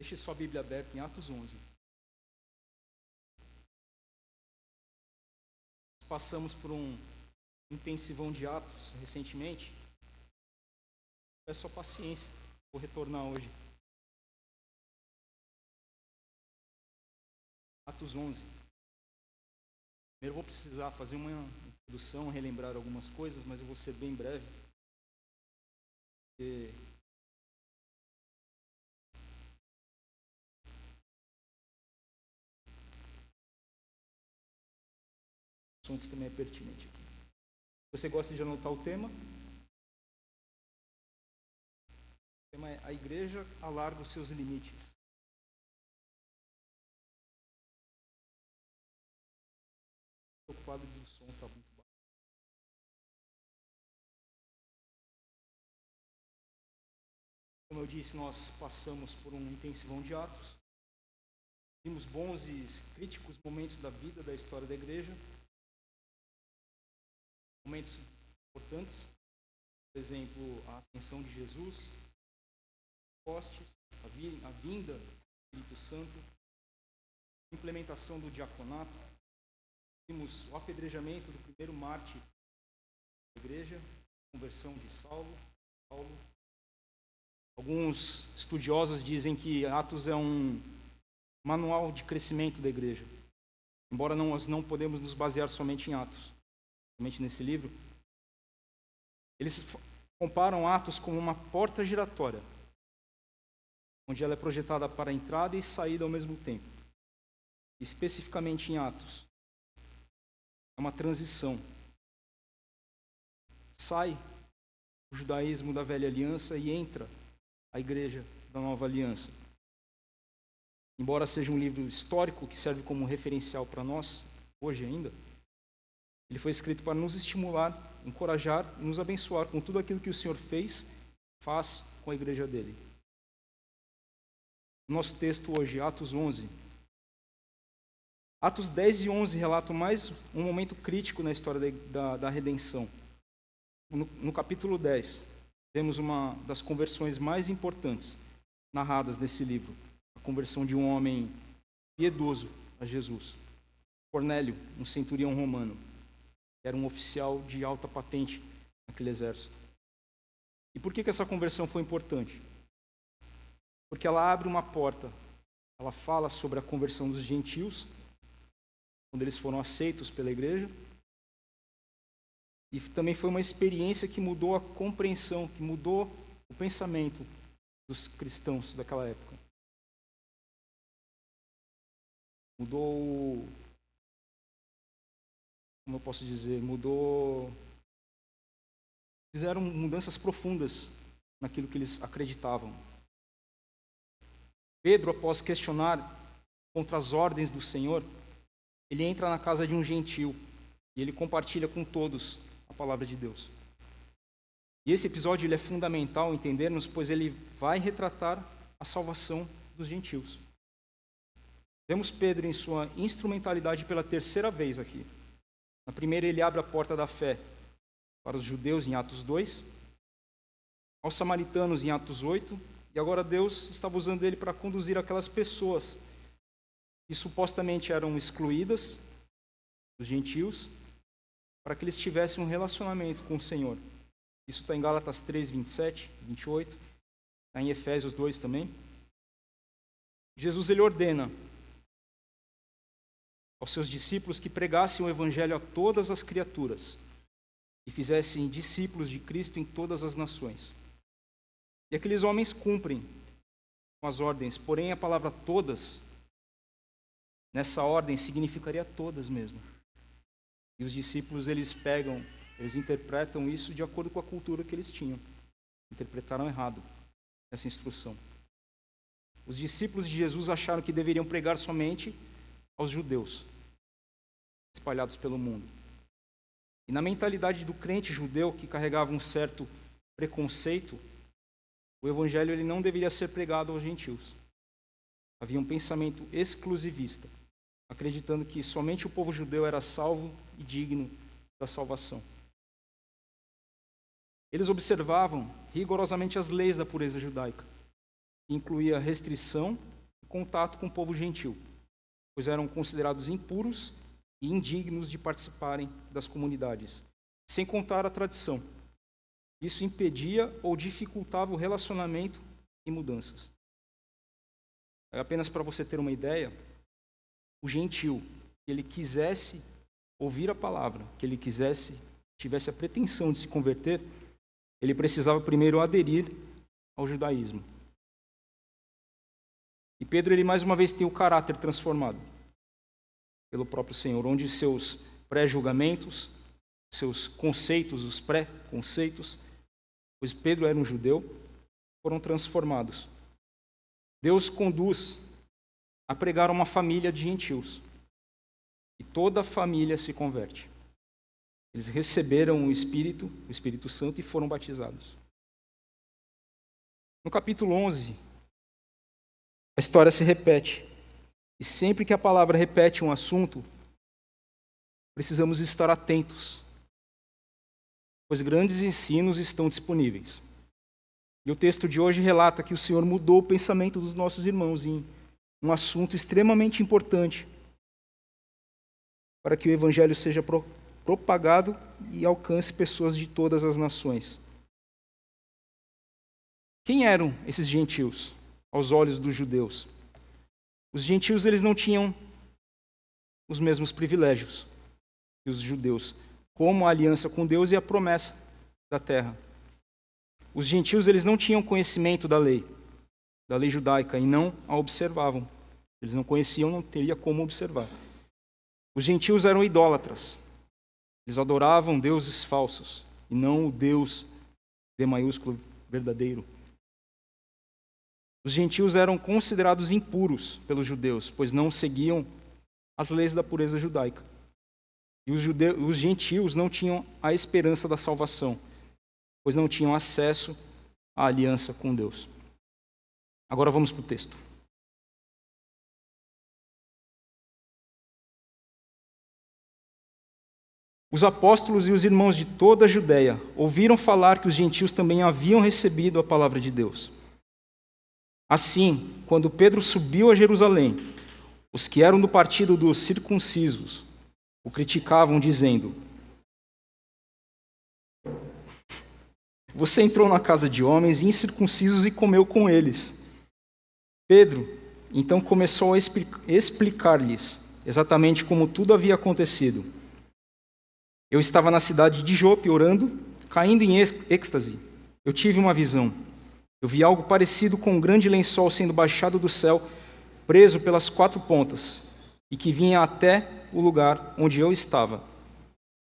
Deixe sua Bíblia aberta em Atos 11. Passamos por um intensivão de Atos recentemente. Peço a paciência, vou retornar hoje. Atos 11. Primeiro vou precisar fazer uma introdução, relembrar algumas coisas, mas eu vou ser bem breve. O assunto também é pertinente aqui. Você gosta de anotar o tema? O tema é: a igreja alarga os seus limites. O quadro do som está muito baixo. Como eu disse, nós passamos por um intensivão de Atos. Vimos bons e críticos momentos da vida, da história da igreja. Momentos importantes, por exemplo, a ascensão de Jesus, Pentecostes, a vinda do Espírito Santo, a implementação do diaconato. Vimos o apedrejamento do primeiro mártir da igreja, a conversão de Paulo. Alguns estudiosos dizem que Atos é um manual de crescimento da igreja. Embora nós não podemos nos basear somente em Atos, somente nesse livro, eles comparam Atos como uma porta giratória, onde ela é projetada para entrada e saída ao mesmo tempo. Especificamente em Atos, é uma transição. Sai o judaísmo da velha aliança e entra a igreja da nova aliança. Embora seja um livro histórico que serve como referencial para nós, hoje ainda, ele foi escrito para nos estimular, encorajar e nos abençoar com tudo aquilo que o Senhor faz com a igreja dele. Nosso texto hoje, Atos 11. Atos 10 e 11 relatam mais um momento crítico na história da redenção. No capítulo 10, temos uma das conversões mais importantes narradas nesse livro. A conversão de um homem piedoso a Jesus. Cornélio, um centurião romano. Era um oficial de alta patente naquele exército. E por que essa conversão foi importante? Porque ela abre uma porta. Ela fala sobre a conversão dos gentios, quando eles foram aceitos pela igreja. E também foi uma experiência que mudou a compreensão, que mudou o pensamento dos cristãos daquela época. Mudou, como eu posso dizer, fizeram mudanças profundas naquilo que eles acreditavam. Pedro, após questionar contra as ordens do Senhor, ele entra na casa de um gentil e ele compartilha com todos a palavra de Deus. E esse episódio ele é fundamental entendermos, pois ele vai retratar a salvação dos gentios. Vemos Pedro em sua instrumentalidade pela terceira vez aqui. Na primeira, ele abre a porta da fé para os judeus em Atos 2, aos samaritanos em Atos 8, e agora Deus estava usando ele para conduzir aquelas pessoas que supostamente eram excluídas, os gentios, para que eles tivessem um relacionamento com o Senhor. Isso está em Gálatas 3, 27, 28, está em Efésios 2 também. Jesus ele ordena aos seus discípulos que pregassem o evangelho a todas as criaturas e fizessem discípulos de Cristo em todas as nações. E aqueles homens cumprem com as ordens, porém a palavra todas, nessa ordem, significaria todas mesmo. E os discípulos, eles interpretam isso de acordo com a cultura que eles tinham. Interpretaram errado essa instrução. Os discípulos de Jesus acharam que deveriam pregar somente aos judeus, espalhados pelo mundo. E na mentalidade do crente judeu, que carregava um certo preconceito, o evangelho ele não deveria ser pregado aos gentios. Havia um pensamento exclusivista, acreditando que somente o povo judeu era salvo e digno da salvação. Eles observavam rigorosamente as leis da pureza judaica, que incluía restrição contato com o povo gentil, pois eram considerados impuros e indignos de participarem das comunidades, sem contar a tradição. Isso impedia ou dificultava o relacionamento e mudanças. Apenas para você ter uma ideia, o gentil, que ele quisesse ouvir a palavra, que ele tivesse a pretensão de se converter, ele precisava primeiro aderir ao judaísmo. E Pedro, ele mais uma vez tem o caráter transformado pelo próprio Senhor, onde seus pré-julgamentos, seus conceitos, os pré-conceitos, pois Pedro era um judeu, foram transformados. Deus conduz a pregar uma família de gentios. E toda a família se converte. Eles receberam o Espírito Santo e foram batizados. No capítulo 11, a história se repete. E sempre que a palavra repete um assunto, precisamos estar atentos, pois grandes ensinos estão disponíveis. E o texto de hoje relata que o Senhor mudou o pensamento dos nossos irmãos em um assunto extremamente importante, para que o Evangelho seja propagado e alcance pessoas de todas as nações. Quem eram esses gentios aos olhos dos judeus? Os gentios, eles não tinham os mesmos privilégios que os judeus, como a aliança com Deus e a promessa da terra. Os gentios, eles não tinham conhecimento da lei judaica, e não a observavam. Eles não conheciam, não teria como observar. Os gentios eram idólatras. Eles adoravam deuses falsos, e não o Deus, D maiúsculo, verdadeiro. Os gentios eram considerados impuros pelos judeus, pois não seguiam as leis da pureza judaica. E os gentios não tinham a esperança da salvação, pois não tinham acesso à aliança com Deus. Agora vamos para o texto. Os apóstolos e os irmãos de toda a Judéia ouviram falar que os gentios também haviam recebido a palavra de Deus. Assim, quando Pedro subiu a Jerusalém, os que eram do partido dos circuncisos o criticavam, dizendo: "Você entrou na casa de homens incircuncisos e comeu com eles." Pedro, então, começou a explicar-lhes exatamente como tudo havia acontecido. "Eu estava na cidade de Jope orando, caindo em êxtase. Eu tive uma visão. Eu vi algo parecido com um grande lençol sendo baixado do céu, preso pelas 4 pontas, e que vinha até o lugar onde eu estava.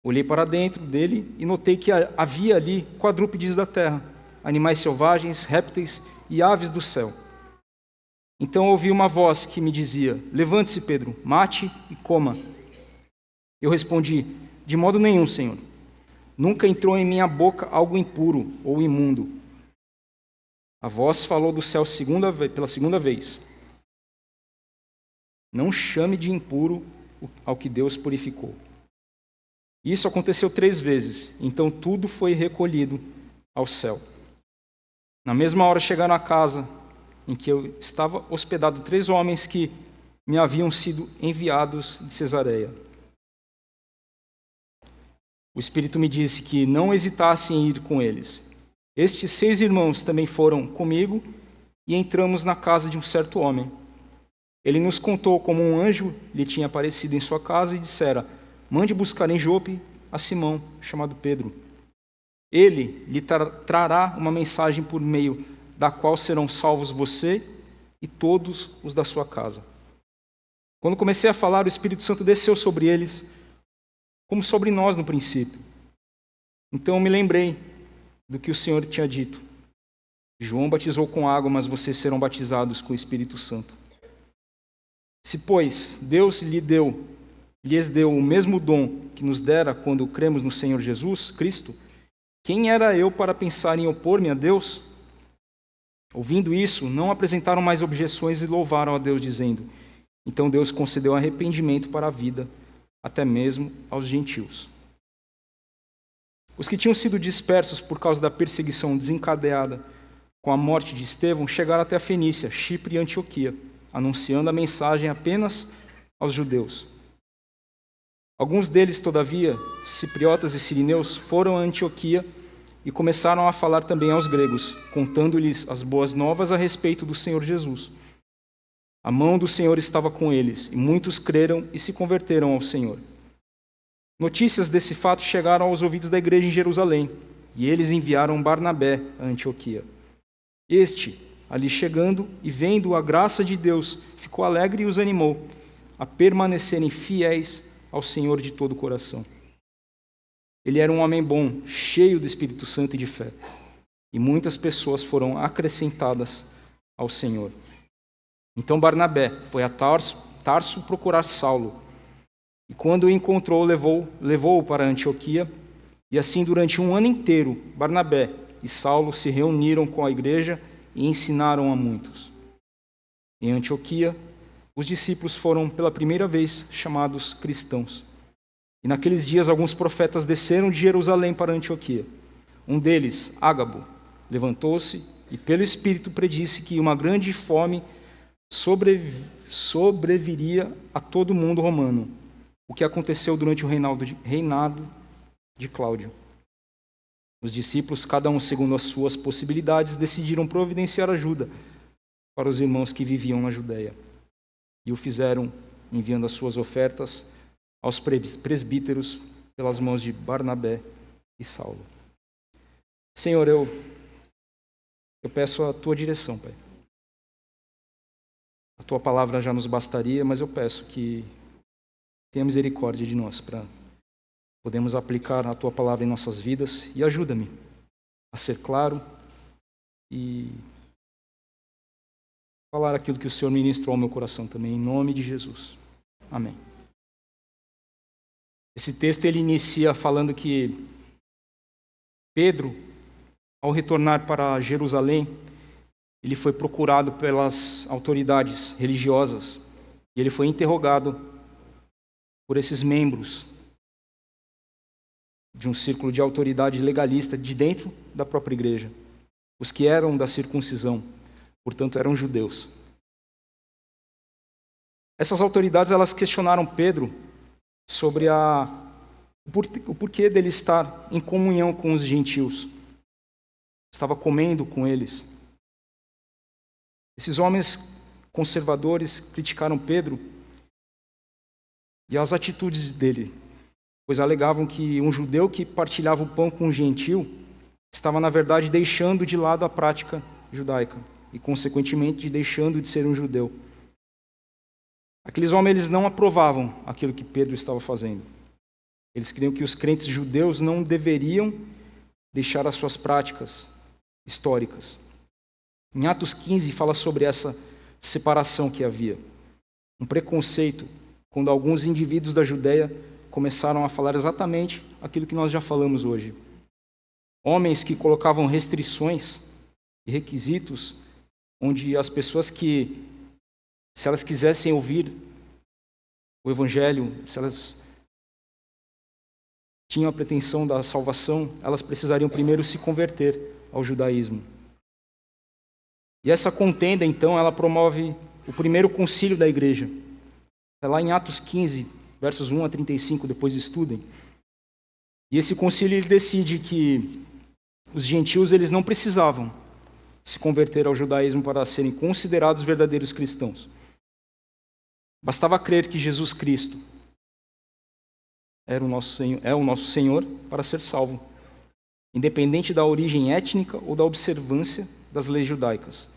Olhei para dentro dele e notei que havia ali quadrúpedes da terra, animais selvagens, répteis e aves do céu. Então ouvi uma voz que me dizia: 'Levante-se, Pedro, mate e coma.' Eu respondi: 'De modo nenhum, Senhor. Nunca entrou em minha boca algo impuro ou imundo.' A voz falou do céu pela segunda vez: 'Não chame de impuro ao que Deus purificou.' Isso aconteceu 3 vezes, então tudo foi recolhido ao céu. Na mesma hora chegaram à casa em que eu estava hospedado 3 homens que me haviam sido enviados de Cesareia. O Espírito me disse que não hesitasse em ir com eles. Estes 6 irmãos também foram comigo e entramos na casa de um certo homem. Ele nos contou como um anjo lhe tinha aparecido em sua casa e dissera: 'Mande buscar em Jope a Simão, chamado Pedro. Ele lhe trará uma mensagem por meio da qual serão salvos você e todos os da sua casa.' Quando comecei a falar, o Espírito Santo desceu sobre eles, como sobre nós no princípio. Então me lembrei do que o Senhor tinha dito: 'João batizou com água, mas vocês serão batizados com o Espírito Santo.' Se, pois, Deus lhes deu o mesmo dom que nos dera quando cremos no Senhor Jesus Cristo, quem era eu para pensar em opor-me a Deus?" Ouvindo isso, não apresentaram mais objeções e louvaram a Deus, dizendo: "Então Deus concedeu arrependimento para a vida, até mesmo aos gentios." Os que tinham sido dispersos por causa da perseguição desencadeada com a morte de Estevão chegaram até a Fenícia, Chipre e Antioquia. anunciando a mensagem apenas aos judeus. Alguns deles, todavia, cipriotas e sirineus, foram a Antioquia e começaram a falar também aos gregos, contando-lhes as boas novas a respeito do Senhor Jesus. A mão do Senhor estava com eles, e muitos creram e se converteram ao Senhor. Notícias desse fato chegaram aos ouvidos da igreja em Jerusalém, e eles enviaram Barnabé a Antioquia. Este, ali chegando e vendo a graça de Deus, ficou alegre e os animou a permanecerem fiéis ao Senhor de todo o coração. Ele era um homem bom, cheio do Espírito Santo e de fé, e muitas pessoas foram acrescentadas ao Senhor. Então Barnabé foi a Tarso procurar Saulo, e quando o encontrou, levou-o para Antioquia, e assim durante um ano inteiro, Barnabé e Saulo se reuniram com a igreja e ensinaram a muitos. Em Antioquia, os discípulos foram pela primeira vez chamados cristãos. E naqueles dias alguns profetas desceram de Jerusalém para Antioquia. Um deles, Ágabo, levantou-se e pelo Espírito predisse que uma grande fome sobreviria a todo o mundo romano, o que aconteceu durante o reinado de Cláudio. Os discípulos, cada um segundo as suas possibilidades, decidiram providenciar ajuda para os irmãos que viviam na Judéia. E o fizeram enviando as suas ofertas aos presbíteros pelas mãos de Barnabé e Saulo. Senhor, eu peço a Tua direção, Pai. A Tua palavra já nos bastaria, mas eu peço que tenha misericórdia de nós para podermos aplicar a Tua palavra em nossas vidas e ajuda-me a ser claro e falar aquilo que o Senhor ministrou ao meu coração também, em nome de Jesus. Amém. Esse texto ele inicia falando que Pedro, ao retornar para Jerusalém, ele foi procurado pelas autoridades religiosas e ele foi interrogado por esses membros de um círculo de autoridade legalista de dentro da própria igreja, os que eram da circuncisão, portanto eram judeus. Essas autoridades elas questionaram Pedro sobre o porquê dele estar em comunhão com os gentios. Estava comendo com eles. Esses homens conservadores criticaram Pedro e as atitudes dele, pois alegavam que um judeu que partilhava o pão com um gentil estava, na verdade, deixando de lado a prática judaica e, consequentemente, deixando de ser um judeu. Aqueles homens eles não aprovavam aquilo que Pedro estava fazendo. Eles criam que os crentes judeus não deveriam deixar as suas práticas históricas. Em Atos 15 fala sobre essa separação que havia. Um preconceito, quando alguns indivíduos da Judéia começaram a falar exatamente aquilo que nós já falamos hoje. Homens que colocavam restrições e requisitos, onde as pessoas que, se elas quisessem ouvir o Evangelho, se elas tinham a pretensão da salvação, elas precisariam primeiro se converter ao judaísmo. E essa contenda, então, ela promove o primeiro concílio da igreja. É lá em Atos 15, versos 1 a 35, depois estudem. E esse concílio ele decide que os gentios eles não precisavam se converter ao judaísmo para serem considerados verdadeiros cristãos. Bastava crer que Jesus Cristo é o nosso Senhor para ser salvo, independente da origem étnica ou da observância das leis judaicas.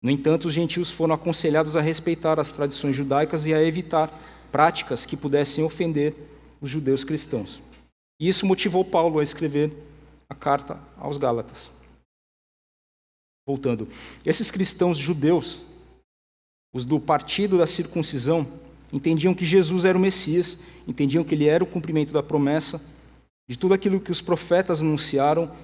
No entanto, os gentios foram aconselhados a respeitar as tradições judaicas e a evitar práticas que pudessem ofender os judeus cristãos. E isso motivou Paulo a escrever a carta aos Gálatas. Voltando, esses cristãos judeus, os do partido da circuncisão, entendiam que Jesus era o Messias, entendiam que ele era o cumprimento da promessa, de tudo aquilo que os profetas anunciaram,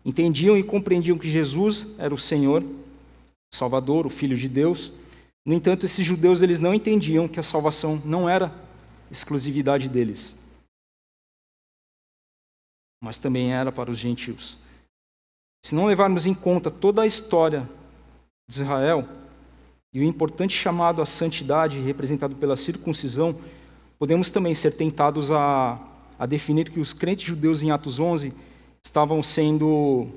entendiam e compreendiam que Jesus era o Senhor, o Salvador, o Filho de Deus. No entanto, esses judeus eles não entendiam que a salvação não era exclusividade deles, mas também era para os gentios. Se não levarmos em conta toda a história de Israel e o importante chamado à santidade, representado pela circuncisão, podemos também ser tentados a definir que os crentes judeus em Atos 11 estavam sendo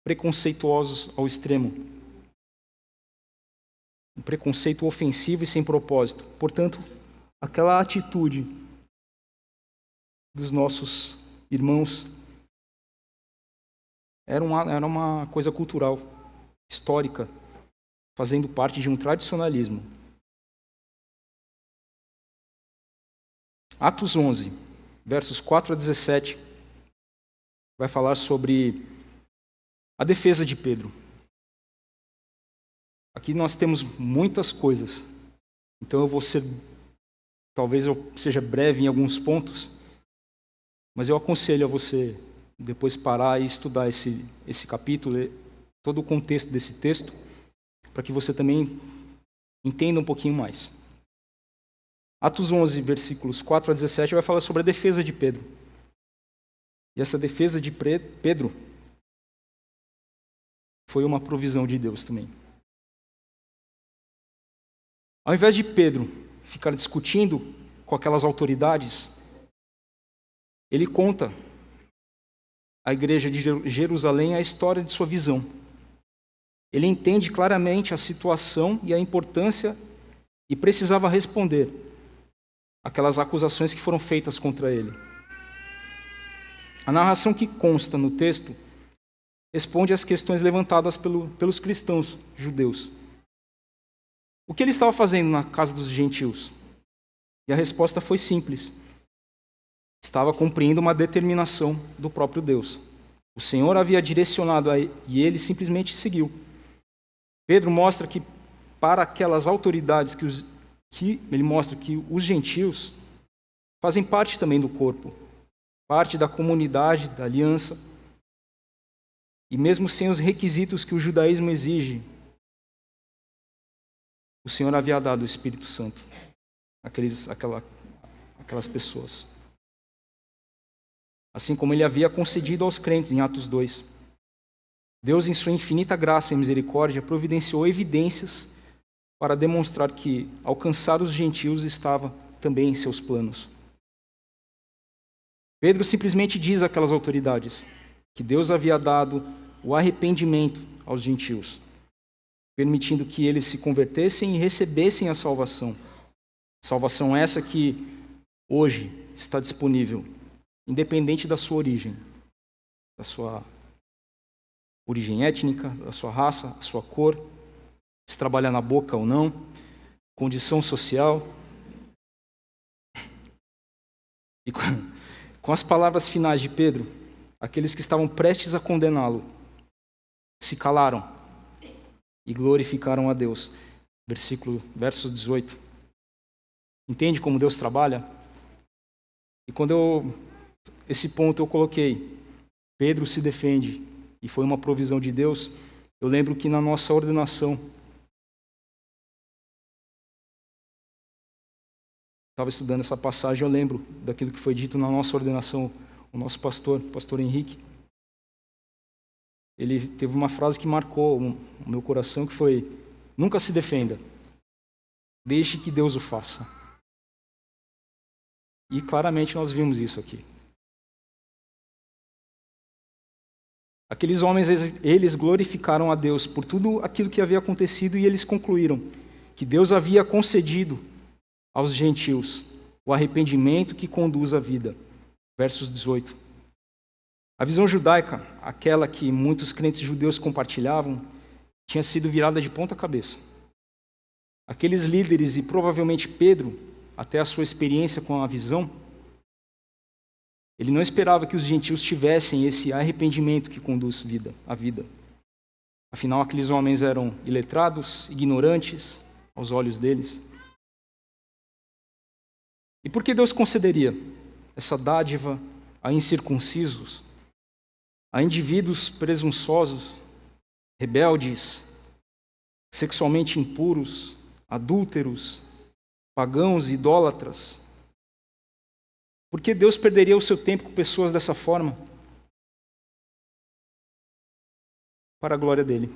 preconceituosos ao extremo. Um preconceito ofensivo e sem propósito. Portanto, aquela atitude dos nossos irmãos era uma coisa cultural, histórica, fazendo parte de um tradicionalismo. Atos 11, versos 4 a 17, vai falar sobre a defesa de Pedro. Aqui nós temos muitas coisas, então talvez eu seja breve em alguns pontos, mas eu aconselho a você depois parar e estudar esse capítulo, todo o contexto desse texto, para que você também entenda um pouquinho mais. Atos 11, versículos 4 a 17, vai falar sobre a defesa de Pedro. E essa defesa de Pedro foi uma provisão de Deus também. Ao invés de Pedro ficar discutindo com aquelas autoridades, ele conta à igreja de Jerusalém a história de sua visão. Ele entende claramente a situação e a importância e precisava responder aquelas acusações que foram feitas contra ele. A narração que consta no texto responde às questões levantadas pelos cristãos judeus. O que ele estava fazendo na casa dos gentios? E a resposta foi simples. Estava cumprindo uma determinação do próprio Deus. O Senhor havia direcionado e ele simplesmente seguiu. Pedro mostra que para aquelas autoridades ele mostra que os gentios fazem parte também do corpo, parte da comunidade, da aliança. E mesmo sem os requisitos que o judaísmo exige, o Senhor havia dado o Espírito Santo àquelas pessoas. Assim como ele havia concedido aos crentes em Atos 2. Deus, em sua infinita graça e misericórdia, providenciou evidências para demonstrar que alcançar os gentios estava também em seus planos. Pedro simplesmente diz àquelas autoridades que Deus havia dado o arrependimento aos gentios, permitindo que eles se convertessem e recebessem a salvação. Salvação essa que hoje está disponível, independente da sua origem étnica, da sua raça, da sua cor, se trabalha na boca ou não, condição social. E com as palavras finais de Pedro, aqueles que estavam prestes a condená-lo se calaram e glorificaram a Deus. Versos 18. Entende como Deus trabalha? E esse ponto eu coloquei, Pedro se defende, e foi uma provisão de Deus. Eu lembro que na nossa ordenação, estava estudando essa passagem, eu lembro daquilo que foi dito na nossa ordenação, o nosso pastor Henrique. Ele teve uma frase que marcou o meu coração, que foi: nunca se defenda, deixe que Deus o faça. E claramente nós vimos isso aqui. Aqueles homens, eles glorificaram a Deus por tudo aquilo que havia acontecido e eles concluíram que Deus havia concedido aos gentios o arrependimento que conduz à vida. Versos 18. A visão judaica, aquela que muitos crentes judeus compartilhavam, tinha sido virada de ponta cabeça. Aqueles líderes e provavelmente Pedro, até a sua experiência com a visão, ele não esperava que os gentios tivessem esse arrependimento que conduz à vida. Afinal, aqueles homens eram iletrados, ignorantes aos olhos deles. E por que Deus concederia essa dádiva a incircuncisos, a indivíduos presunçosos, rebeldes, sexualmente impuros, adúlteros, pagãos, idólatras? Por que Deus perderia o seu tempo com pessoas dessa forma? Para a glória dele.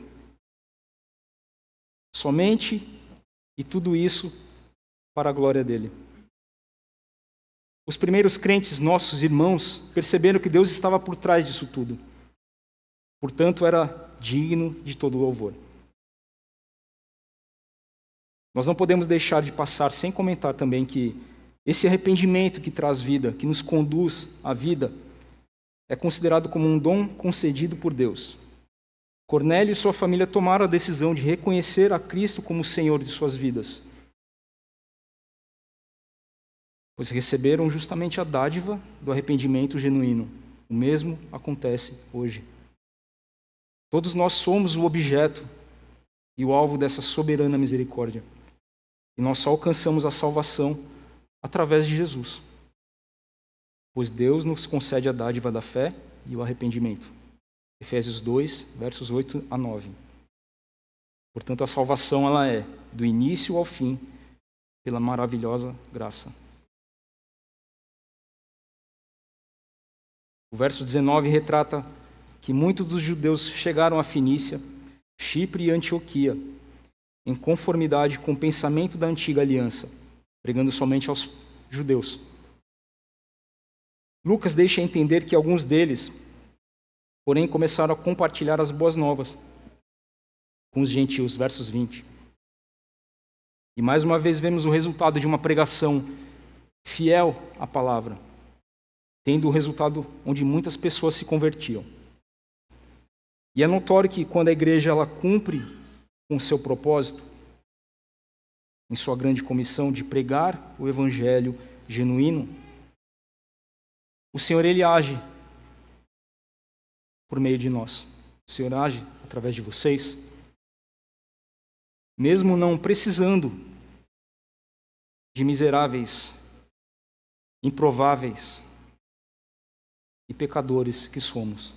Somente e tudo isso para a glória dele. Os primeiros crentes, nossos irmãos, perceberam que Deus estava por trás disso tudo. Portanto, era digno de todo louvor. Nós não podemos deixar de passar sem comentar também que esse arrependimento que traz vida, que nos conduz à vida, é considerado como um dom concedido por Deus. Cornélio e sua família tomaram a decisão de reconhecer a Cristo como o Senhor de suas vidas, pois receberam justamente a dádiva do arrependimento genuíno. O mesmo acontece hoje. Todos nós somos o objeto e o alvo dessa soberana misericórdia. E nós só alcançamos a salvação através de Jesus, pois Deus nos concede a dádiva da fé e o arrependimento. Efésios 2, versos 8 a 9. Portanto, a salvação ela é do início ao fim, pela maravilhosa graça. O verso 19 retrata que muitos dos judeus chegaram a Fenícia, Chipre e Antioquia, em conformidade com o pensamento da antiga aliança, pregando somente aos judeus. Lucas deixa entender que alguns deles, porém, começaram a compartilhar as boas novas com os gentios, versos 20. E mais uma vez vemos o resultado de uma pregação fiel à palavra, tendo o resultado onde muitas pessoas se convertiam. E é notório que quando a igreja ela cumpre com o seu propósito, em sua grande comissão de pregar o evangelho genuíno, o Senhor ele age por meio de nós. O Senhor age através de vocês, mesmo não precisando de miseráveis, improváveis e pecadores que somos.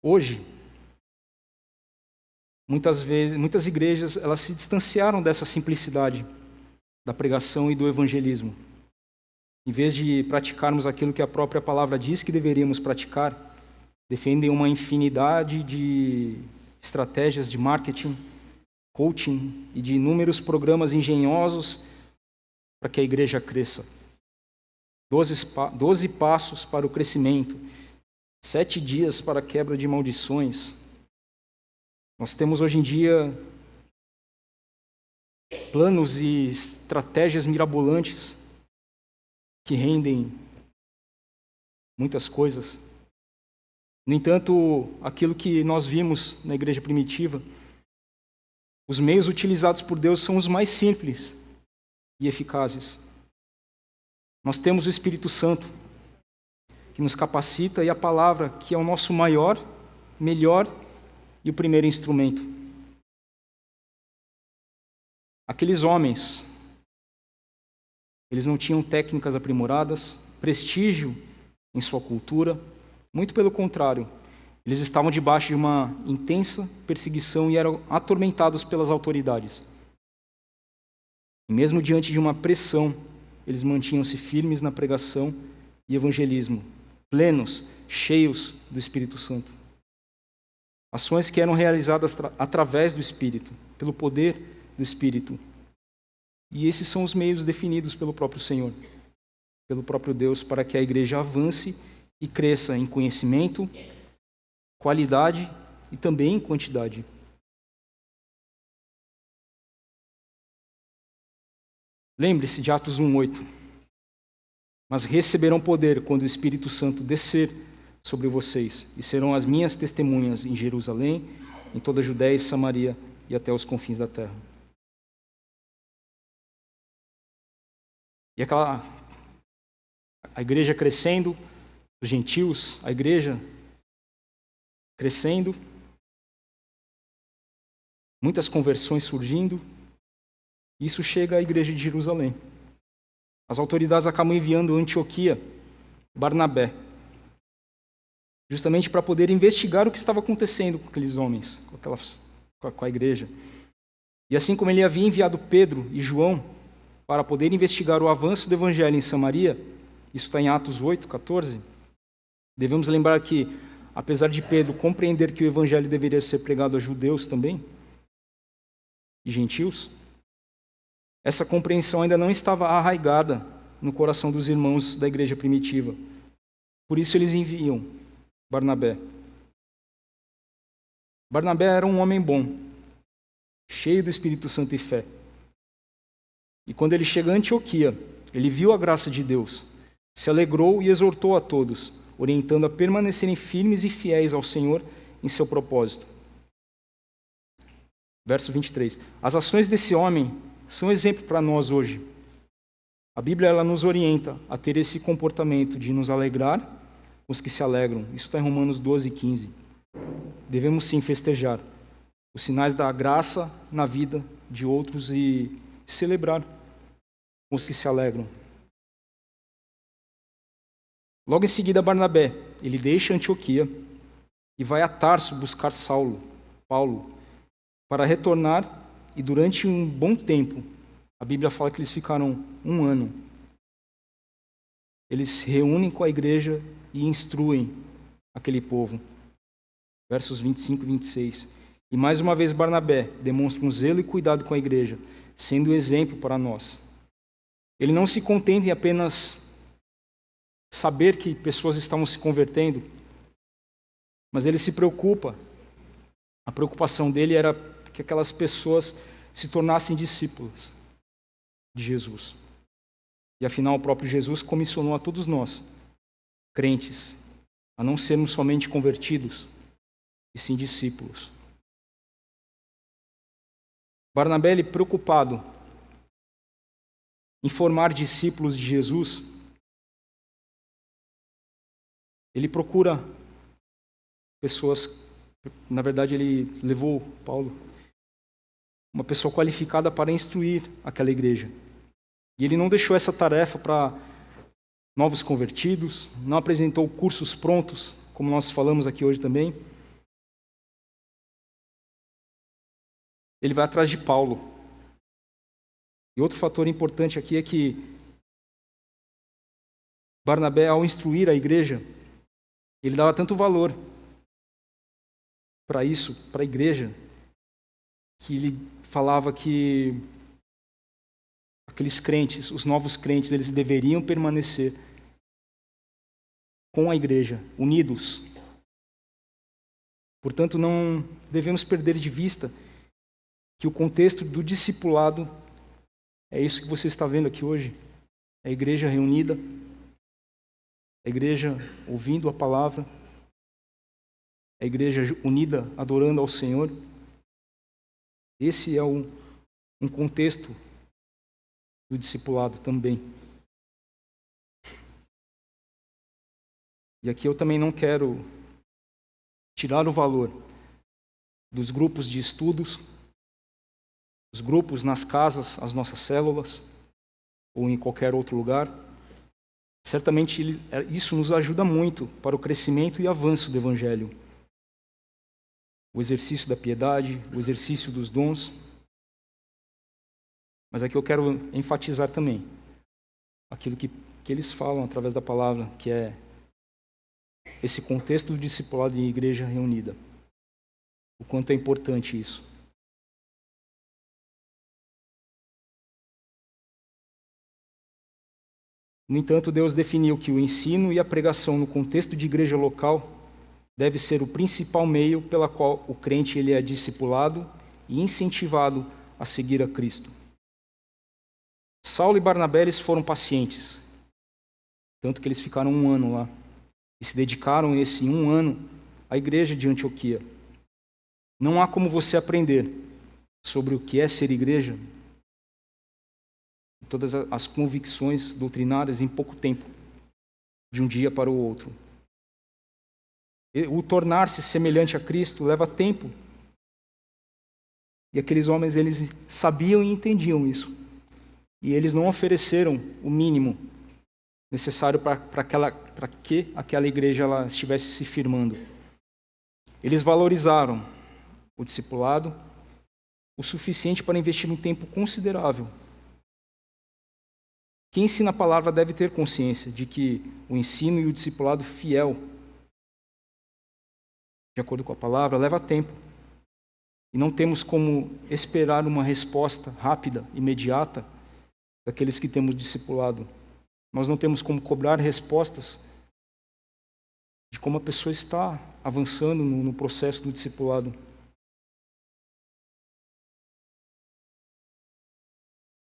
Hoje, muitas igrejas elas se distanciaram dessa simplicidade da pregação e do evangelismo. Em vez de praticarmos aquilo que a própria palavra diz que deveríamos praticar, defendem uma infinidade de estratégias de marketing, coaching e de inúmeros programas engenhosos para que a igreja cresça. 12 passos para o crescimento, 7 dias para a quebra de maldições. Nós temos hoje em dia planos e estratégias mirabolantes que rendem muitas coisas. No entanto, aquilo que nós vimos na igreja primitiva, os meios utilizados por Deus são os mais simples e eficazes. Nós temos o Espírito Santo, que nos capacita, e a palavra, que é o nosso maior, melhor e o primeiro instrumento. Aqueles homens, eles não tinham técnicas aprimoradas, prestígio em sua cultura, muito pelo contrário, eles estavam debaixo de uma intensa perseguição e eram atormentados pelas autoridades. E mesmo diante de uma pressão, eles mantinham-se firmes na pregação e evangelismo, plenos, cheios do Espírito Santo. Ações que eram realizadas através do Espírito, pelo poder do Espírito. E esses são os meios definidos pelo próprio Senhor, pelo próprio Deus, para que a igreja avance e cresça em conhecimento, qualidade e também em quantidade. Lembre-se de Atos 1:8. Mas receberão poder quando o Espírito Santo descer sobre vocês, e serão as minhas testemunhas em Jerusalém, em toda a Judéia e Samaria e até os confins da terra. E a igreja crescendo, os gentios, a igreja crescendo, muitas conversões surgindo, e isso chega à igreja de Jerusalém. As autoridades acabam enviando Antioquia, Barnabé, justamente para poder investigar o que estava acontecendo com aqueles homens, com a igreja. E assim como ele havia enviado Pedro e João para poder investigar o avanço do evangelho em Samaria, isso está em Atos 8:14, devemos lembrar que apesar de Pedro compreender que o evangelho deveria ser pregado a judeus também e gentios, essa compreensão ainda não estava arraigada no coração dos irmãos da igreja primitiva. Por isso eles enviam Barnabé. Barnabé era um homem bom, cheio do Espírito Santo e fé. E quando ele chega a Antioquia, ele viu a graça de Deus, se alegrou e exortou a todos, orientando a permanecerem firmes e fiéis ao Senhor em seu propósito. Verso 23. As ações desse homem são exemplo para nós hoje. A Bíblia ela nos orienta a ter esse comportamento de nos alegrar com os que se alegram. Isso está em Romanos 12, 15. Devemos sim festejar os sinais da graça na vida de outros e celebrar com os que se alegram. Logo em seguida, Barnabé, ele deixa Antioquia e vai a Tarso buscar Paulo, para retornar, e durante um bom tempo, a Bíblia fala que eles ficaram 1 ano. Eles se reúnem com a igreja e instruem aquele povo. Versos 25 e 26. E mais uma vez Barnabé demonstra um zelo e cuidado com a igreja, sendo um exemplo para nós. Ele não se contenta em apenas saber que pessoas estavam se convertendo, mas ele se preocupa. A preocupação dele era que aquelas pessoas se tornassem discípulos de Jesus. E afinal, o próprio Jesus comissionou a todos nós, crentes, a não sermos somente convertidos, e sim discípulos. Barnabé, ele preocupado em formar discípulos de Jesus, ele procura pessoas, na verdade ele levou Paulo, uma pessoa qualificada para instruir aquela igreja. E ele não deixou essa tarefa para novos convertidos, não apresentou cursos prontos, como nós falamos aqui hoje também. Ele vai atrás de Paulo. E outro fator importante aqui é que Barnabé, ao instruir a igreja, ele dava tanto valor para isso, para a igreja, que ele falava que aqueles crentes, os novos crentes, eles deveriam permanecer com a igreja, unidos. Portanto, não devemos perder de vista que o contexto do discipulado é isso que você está vendo aqui hoje. É a igreja reunida, a igreja ouvindo a palavra, a igreja unida adorando ao Senhor. Esse é um contexto do discipulado também. E aqui eu também não quero tirar o valor dos grupos de estudos, os grupos nas casas, as nossas células, ou em qualquer outro lugar. Certamente isso nos ajuda muito para o crescimento e avanço do Evangelho. O exercício da piedade, o exercício dos dons. Mas aqui eu quero enfatizar também aquilo que eles falam através da palavra, que é esse contexto do discipulado em igreja reunida. O quanto é importante isso. No entanto, Deus definiu que o ensino e a pregação no contexto de igreja local deve ser o principal meio pela qual o crente ele é discipulado e incentivado a seguir a Cristo. Saulo e Barnabé eles foram pacientes, tanto que eles ficaram 1 ano lá e se dedicaram esse 1 ano à igreja de Antioquia. Não há como você aprender sobre o que é ser igreja, todas as convicções doutrinárias em pouco tempo, de um dia para o outro. O tornar-se semelhante a Cristo leva tempo. E aqueles homens, eles sabiam e entendiam isso. E eles não ofereceram o mínimo necessário para que aquela igreja ela estivesse se firmando. Eles valorizaram o discipulado o suficiente para investir um tempo considerável. Quem ensina a palavra deve ter consciência de que o ensino e o discipulado fiel de acordo com a palavra, leva tempo. E não temos como esperar uma resposta rápida, imediata, daqueles que temos discipulado. Nós não temos como cobrar respostas de como a pessoa está avançando no processo do discipulado.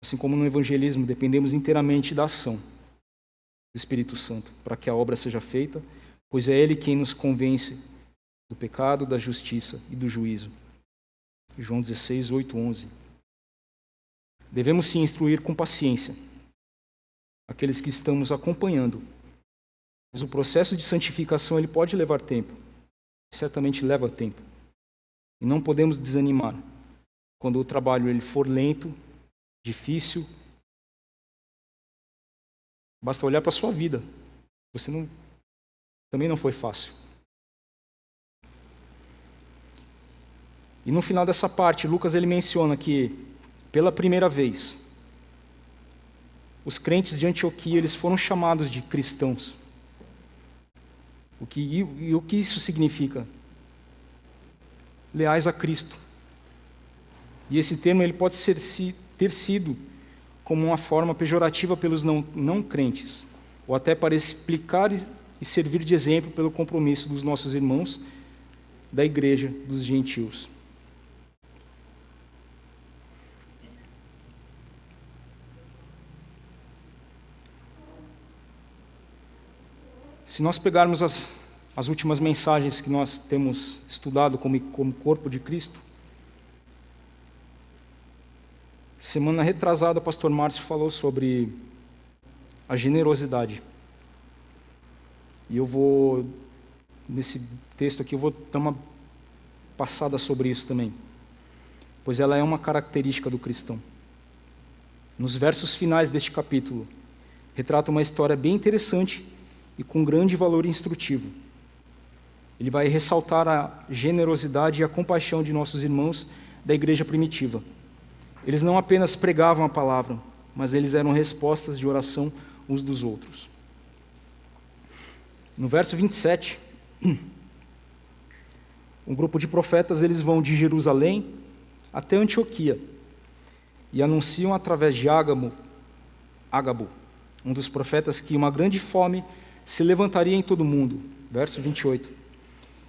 Assim como no evangelismo, dependemos inteiramente da ação do Espírito Santo para que a obra seja feita, pois é Ele quem nos convence do pecado, da justiça e do juízo. João 16, 8, 11. Devemos sim instruir com paciência aqueles que estamos acompanhando, mas o processo de santificação ele pode levar tempo, certamente leva tempo, e não podemos desanimar quando o trabalho ele for lento, difícil. Basta olhar para a sua vida, também não foi fácil. E no final dessa parte, Lucas ele menciona que, pela primeira vez, os crentes de Antioquia eles foram chamados de cristãos. O que isso significa? Leais a Cristo. E esse termo ele pode ter sido como uma forma pejorativa pelos não crentes, ou até para explicar e servir de exemplo pelo compromisso dos nossos irmãos da igreja dos gentios. Se nós pegarmos as últimas mensagens que nós temos estudado como corpo de Cristo, semana retrasada o pastor Márcio falou sobre a generosidade. E nesse texto aqui, eu vou dar uma passada sobre isso também, pois ela é uma característica do cristão. Nos versos finais deste capítulo, retrata uma história bem interessante e com grande valor instrutivo. Ele vai ressaltar a generosidade e a compaixão de nossos irmãos da igreja primitiva. Eles não apenas pregavam a palavra, mas eles eram respostas de oração uns dos outros. No verso 27, um grupo de profetas eles vão de Jerusalém até Antioquia e anunciam através de Ágabo, um dos profetas, que uma grande fome se levantaria em todo o mundo. Verso 28.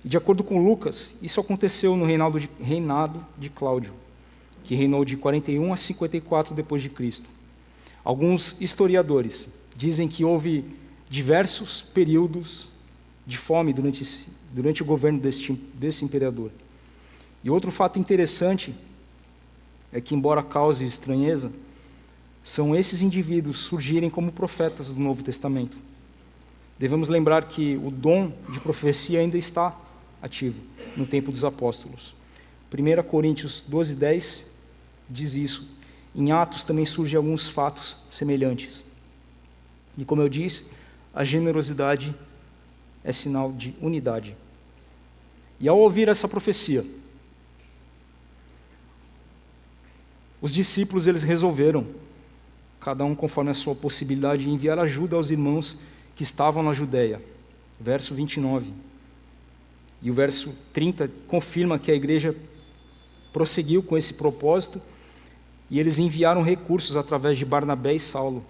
E de acordo com Lucas, isso aconteceu no reinado de Cláudio, que reinou de 41 a 54 depois de Cristo. Alguns historiadores dizem que houve diversos períodos de fome durante o governo desse imperador. E outro fato interessante é que, embora cause estranheza, são esses indivíduos surgirem como profetas do Novo Testamento. Devemos lembrar que o dom de profecia ainda está ativo no tempo dos apóstolos. 1 Coríntios 12:10 diz isso. Em Atos também surgem alguns fatos semelhantes. E como eu disse, a generosidade é sinal de unidade. E ao ouvir essa profecia, os discípulos eles resolveram, cada um conforme a sua possibilidade, enviar ajuda aos irmãos que estavam na Judéia. Verso 29. E o verso 30 confirma que a igreja prosseguiu com esse propósito e eles enviaram recursos através de Barnabé e Saulo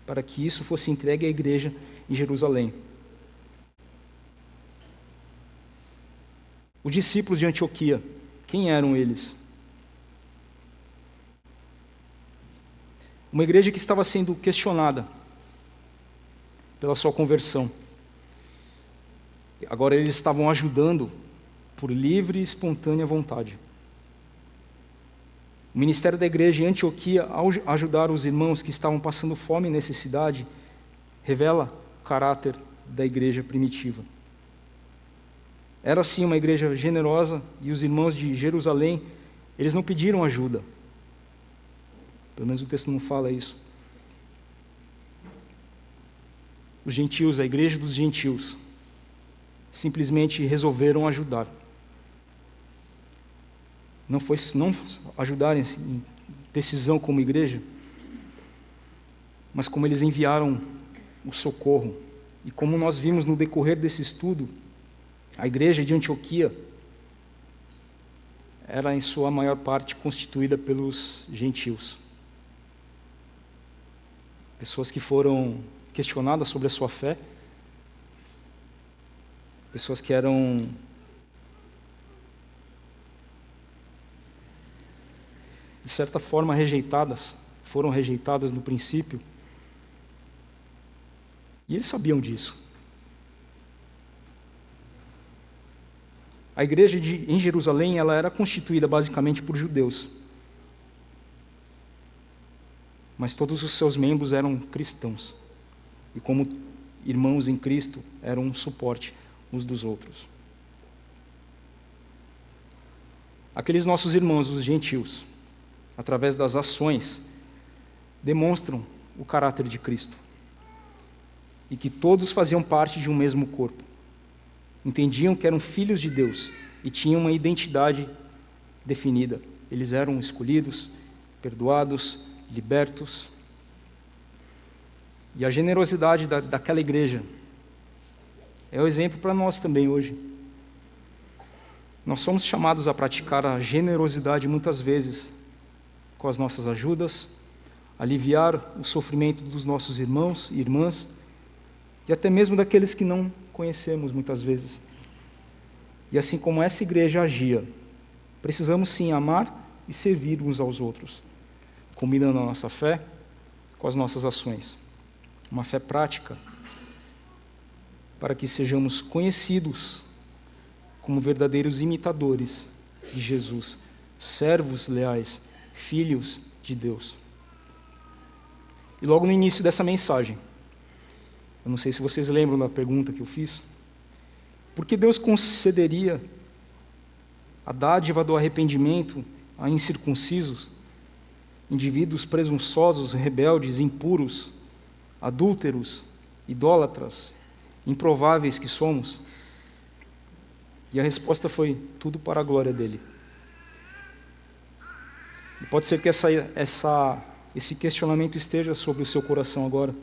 para que isso fosse entregue à igreja em Jerusalém. Os discípulos de Antioquia, quem eram eles? Uma igreja que estava sendo questionada pela sua conversão. Agora eles estavam ajudando por livre e espontânea vontade. O ministério da igreja em Antioquia, ao ajudar os irmãos que estavam passando fome e necessidade, revela o caráter da igreja primitiva. Era sim uma igreja generosa e os irmãos de Jerusalém, eles não pediram ajuda. Pelo menos o texto não fala isso. Os gentios, a igreja dos gentios, simplesmente resolveram ajudar. Não ajudarem em decisão como igreja, mas como eles enviaram o socorro. E como nós vimos no decorrer desse estudo, a igreja de Antioquia, era em sua maior parte constituída pelos gentios. Pessoas que foram questionadas sobre a sua fé, pessoas que eram de certa forma rejeitadas, foram rejeitadas no princípio, e eles sabiam disso. A igreja em Jerusalém, ela era constituída basicamente por judeus, mas todos os seus membros eram cristãos, e como irmãos em Cristo, eram um suporte uns dos outros. Aqueles nossos irmãos, os gentios, através das ações, demonstram o caráter de Cristo, e que todos faziam parte de um mesmo corpo. Entendiam que eram filhos de Deus e tinham uma identidade definida. Eles eram escolhidos, perdoados, libertos. E a generosidade daquela igreja é o exemplo para nós também hoje. Nós somos chamados a praticar a generosidade muitas vezes com as nossas ajudas, aliviar o sofrimento dos nossos irmãos e irmãs, e até mesmo daqueles que não conhecemos muitas vezes. E assim como essa igreja agia, precisamos sim amar e servir uns aos outros, combinando a nossa fé com as nossas ações. Uma fé prática, para que sejamos conhecidos como verdadeiros imitadores de Jesus, servos leais, filhos de Deus. E logo no início dessa mensagem, eu não sei se vocês lembram da pergunta que eu fiz, por que Deus concederia a dádiva do arrependimento a incircuncisos, indivíduos presunçosos, rebeldes, impuros, adúlteros, idólatras, improváveis que somos? E a resposta foi: tudo para a glória dele. E pode ser que esse questionamento esteja sobre o seu coração agora.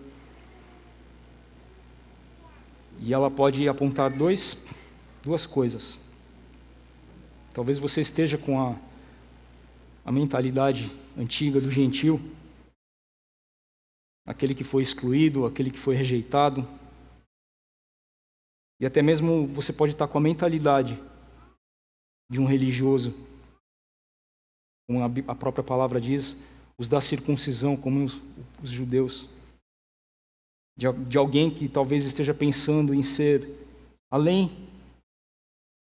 E ela pode apontar duas coisas. Talvez você esteja com a mentalidade antiga do gentio, aquele que foi excluído, aquele que foi rejeitado. E até mesmo você pode estar com a mentalidade de um religioso, como a própria palavra diz, os da circuncisão, como os judeus. De alguém que talvez esteja pensando em ser além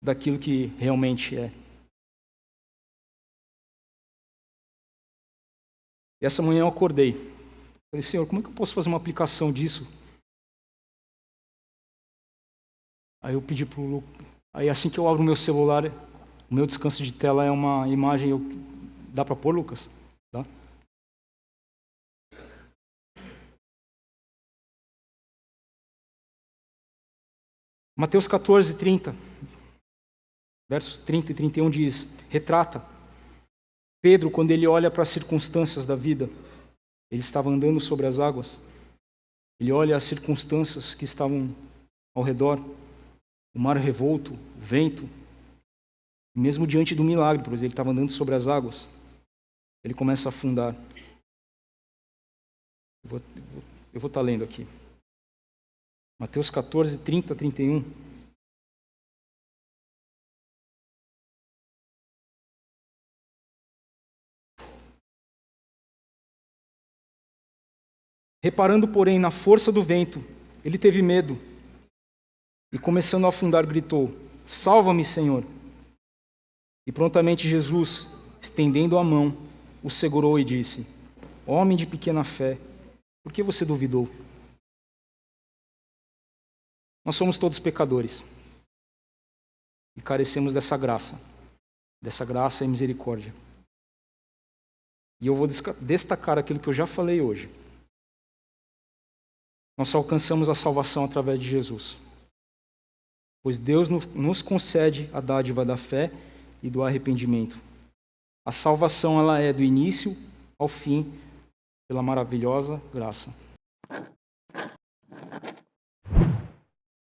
daquilo que realmente é. E essa manhã eu acordei. Falei: Senhor, como é que eu posso fazer uma aplicação disso? Aí eu pedi para o Lucas. Aí assim que eu abro o meu celular, o meu descanso de tela é uma imagem. Dá para pôr, Lucas? Dá? Mateus 14, 30, versos 30 e 31 diz, retrata Pedro quando ele olha para as circunstâncias da vida. Ele estava andando sobre as águas. Ele olha as circunstâncias que estavam ao redor, o mar revolto, o vento. Mesmo diante do milagre, por exemplo, ele estava andando sobre as águas. Ele começa a afundar. Eu vou estar lendo aqui. Mateus 14, 30, 31. Reparando, porém, na força do vento, ele teve medo e, começando a afundar, gritou: Salva-me, Senhor! E prontamente Jesus, estendendo a mão, o segurou e disse: Homem de pequena fé, por que você duvidou? Nós somos todos pecadores e carecemos dessa graça e misericórdia. E eu vou destacar aquilo que eu já falei hoje. Nós só alcançamos a salvação através de Jesus, pois Deus nos concede a dádiva da fé e do arrependimento. A salvação ela é do início ao fim pela maravilhosa graça.